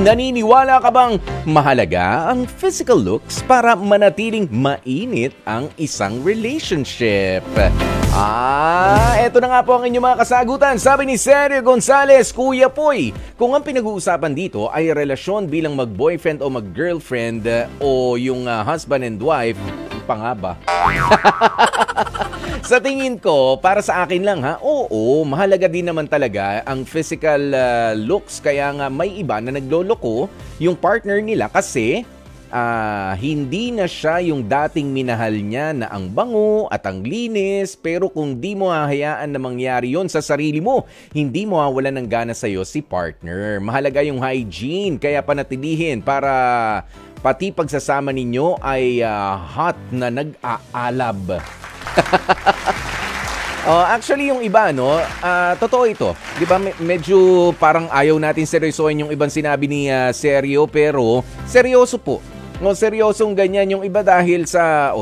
Naniniwala ka bang mahalaga ang physical looks para manatiling mainit ang isang relationship? Eto na nga po ang inyong mga kasagutan. Sabi ni Sergio Gonzalez, Kuya Poy, kung ang pinag-uusapan dito ay relasyon bilang mag-boyfriend o mag-girlfriend o yung husband and wife, pa nga ba? Sa tingin ko, para sa akin lang oo, mahalaga din naman talaga ang physical looks. Kaya nga may iba na nagloloko yung partner nila kasi hindi na siya yung dating minahal niya na ang bango at ang linis. Pero kung di mo hahayaan na mangyari yon sa sarili mo, hindi mo mawawalan ng gana sa'yo si partner. Mahalaga yung hygiene, kaya panatilihin para pati pagsasama ninyo ay hot na nag-aalab. Actually, yung iba, totoo ito. Di ba, medyo parang ayaw natin seryosohin yung ibang sinabi ni Sergio, pero seryoso po. Seryosong ganyan yung iba dahil sa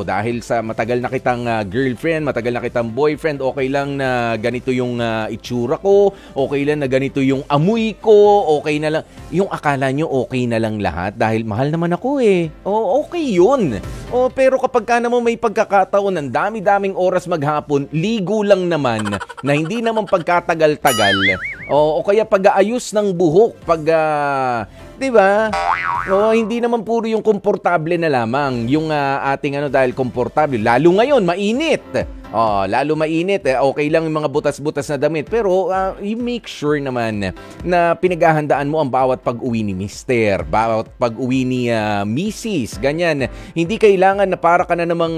matagal na kitang girlfriend, matagal na kitang boyfriend, okay lang na ganito yung itsura ko, okay lang na ganito yung amoy ko, okay na lang. Yung akala nyo okay na lang lahat dahil mahal naman ako eh. Okay yun. Pero kapag ka naman may pagkakataon ng dami-daming oras maghapon, ligo lang naman na hindi naman pagkatagal-tagal. O kaya pag-aayos ng buhok, diba? Hindi naman puro yung komportable na lamang. Yung ating dahil komportable. Lalo ngayon, mainit. Lalo mainit. Okay lang yung mga butas-butas na damit. Pero you make sure naman na pinaghahandaan mo ang bawat pag-uwi ni mister, bawat pag-uwi ni Mrs. Ganyan. Hindi kailangan na para ka na namang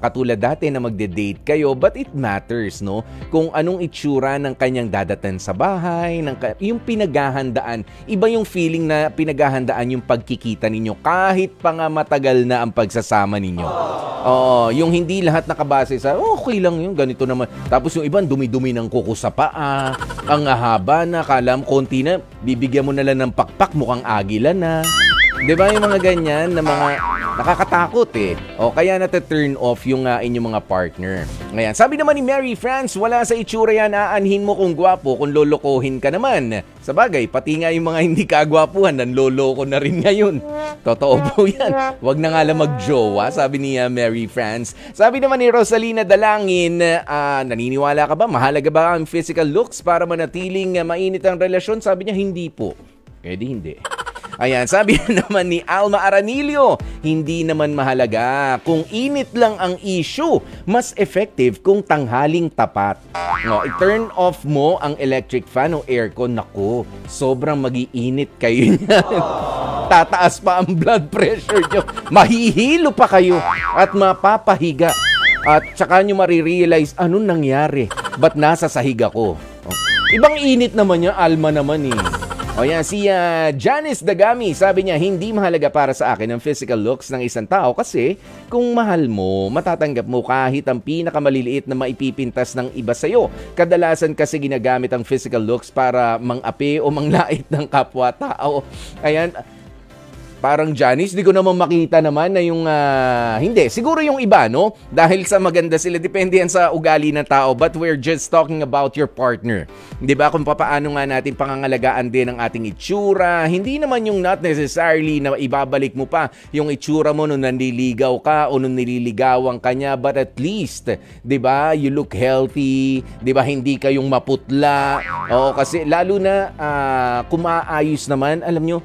katulad dati na magde-date kayo. But it matters, no? Kung anong itsura ng kanyang dadatan sa bahay, yung pinaghahandaan. Iba yung feeling na pinaghahandaan yung pagkikita ninyo kahit pa nga matagal na ang pagsasama ninyo. Yung hindi lahat nakabase sa okay lang yun, ganito naman. Tapos yung ibang dumi-dumi ng kuko sa paa, ang haba na, kalam konti na, bibigyan mo na lang ng pakpak, mukhang agila na. Diba yung mga ganyan na mga nakakatakot eh. Kaya nata-turn off yung inyong mga partner. Ngayon, sabi naman ni Mary France, wala sa itsura yan, aanhin mo kung gwapo, kung lolokohin ka naman. Sa bagay, pati nga yung mga hindi kagwapuhan, nanloloko na rin ngayon. Totoo po yan. Huwag na nga lang magjowa, sabi ni Mary France. Sabi naman ni Rosalina Dalangin, naniniwala ka ba? Mahalaga ba ang physical looks para manatiling mainit ang relasyon? Sabi niya, hindi po. Hindi. Ayan, sabi naman ni Alma Aranilio, hindi naman mahalaga. Kung init lang ang issue, mas effective kung tanghaling tapat. I-turn off mo ang electric fan o aircon. Naku, sobrang mag-iinit kayo niyan. Tataas pa ang blood pressure nyo. Mahihilo pa kayo at mapapahiga. At saka nyo marirealize, anong nangyari? Ba't nasa sahig ako? Ibang init naman niya, Alma naman eh. Yan, si Janice Dagami, sabi niya, hindi mahalaga para sa akin ang physical looks ng isang tao kasi kung mahal mo, matatanggap mo kahit ang pinakamaliliit na maipipintas ng iba sa'yo. Kadalasan kasi ginagamit ang physical looks para mang-api o manglait ng kapwa-tao. Ayan, parang Janice, di ko naman makita naman na yung hindi. Siguro yung iba, no? Dahil sa maganda sila, depende yan sa ugali ng tao. But we're just talking about your partner. Di ba? Kung paano nga natin pangangalagaan din ang ating itsura. Hindi naman yung not necessarily na ibabalik mo pa yung itsura mo nung nanliligaw ka o nung nililigawan ka niya. But at least, di ba? You look healthy. Di ba? Hindi kayong maputla. Kasi lalo na kung maayos naman, alam nyo,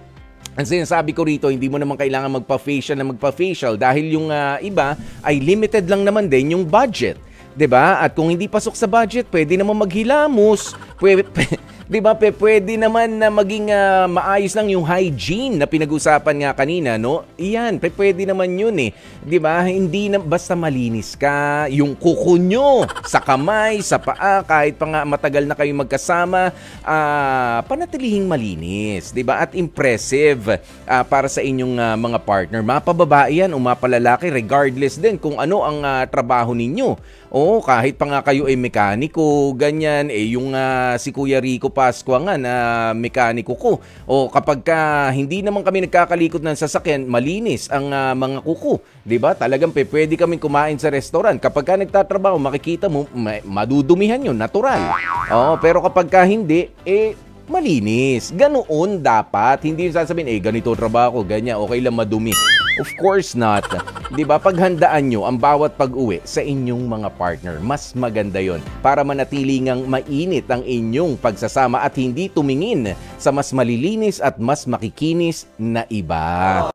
ang sinasabi ko rito, hindi mo naman kailangan magpa-facial dahil yung iba ay limited lang naman din yung budget. 'Di ba? At kung hindi pasok sa budget, pwede naman maghilamos. Di ba, pwede naman na maging maayos lang yung hygiene na pinag-usapan nga kanina, no? Iyan, pwede naman yun eh. Di ba, hindi na basta malinis ka, yung kuko nyo, sa kamay, sa paa, kahit pa nga matagal na kayo magkasama, panatilihing malinis, di ba? At impressive para sa inyong mga partner. Mapababae yan o mapalalaki, regardless din kung ano ang trabaho ninyo. Kahit pa nga kayo ay mekaniko, ganyan, yung si Kuya Rico Pascua nga na mekaniko ko. Kapag hindi naman kami nagkakalikot ng sasakyan, malinis ang mga kuko. 'Di ba? Talagang pwede kaming kumain sa restaurant. Kapag nagtatrabaho, makikita mo, madudumihan 'yun, natural. Pero kapag hindi, malinis. Ganoon dapat. Hindi yung sasabihin, ganito trabaho, ganyan, okay lang madumi. Of course not. 'Di ba? Paghandaan nyo ang bawat pag-uwi sa inyong mga partner. Mas maganda 'yon para manatili ngang mainit ang inyong pagsasama at hindi tumingin sa mas malilinis at mas makikinis na iba.